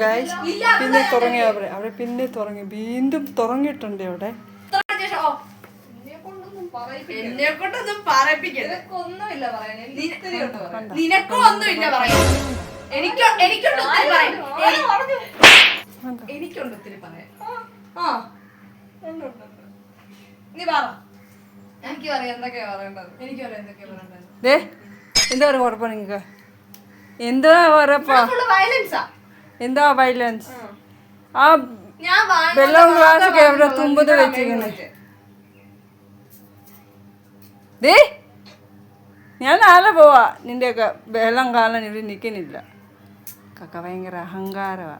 Guys പിന്നെ തുറങ്ങി അവിടെ പിന്നെ തുറങ്ങി വീണ്ടും തുറങ്ങിയിട്ടുണ്ട് അവിടെ. എന്നെ കൊണ്ടൊന്നും പറയിപ്പിക്കരുത്. നിനക്കും ഒന്നുമില്ല പറയാൻ. എനിക്കുണ്ട് ഒത്തിരി പറയാൻ. നീ പറ. എനിക്ക് പറയാം എന്തൊക്കെയാ പറയേണ്ടത്. എനിക്കറിയാം എന്തൊക്കെയാ പറയേണ്ടത്. എന്താ പറയുക കുഴപ്പം നിങ്ങൾക്ക്? എന്താ പറയപ്പാ? എന്താ വയലൻസ്? ആ വെള്ളം ഗ്ലാസ് എവിടെ തുമ്പത് വെച്ചിരിക്കുന്നത്? ഞാൻ നാളെ പോവാ. നിന്റെയൊക്കെ വെള്ളം കാണാൻ ഇവിടെ നിൽക്കുന്നില്ല. കക്ക ഭയങ്കര അഹങ്കാരമാ.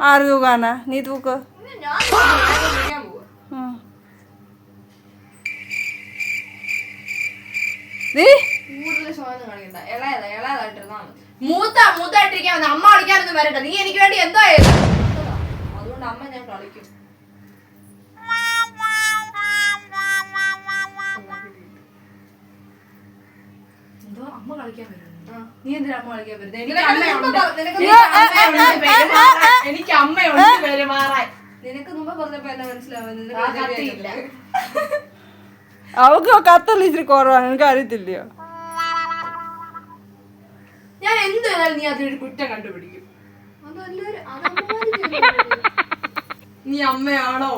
ആര് തൂക്കാനാ? നീ തൂക്ക്. മൂത്തായിട്ടിരിക്കാൻ അമ്മ കളിക്കാനൊന്നും വരട്ടെ. നീ എനിക്ക് വേണ്ടി എന്തോ അതുകൊണ്ട് അമ്മ ഞാൻ കളിക്കും. എന്തോ അമ്മ കളിക്കാൻ വരുന്നു. നീ എന്തിനാ അമ്മ കളിക്കാൻ വരുന്നത്? എനിക്ക് അമ്മയുണ്ട് പെരുമാറാൻ. നിനക്ക് മുമ്പ് പറഞ്ഞപ്പോ എന്നെ മനസ്സിലാവുന്നില്ല. അവക്ക് കത്തല്ല ഇച്ചിരി കുറവാണ്. എനിക്ക് അറിയത്തില്ലയോ? ഞാൻ എന്തുവരാലും നീ അതിനൊരു കുറ്റം കണ്ടുപിടിക്കും. നീ അമ്മയാണോ?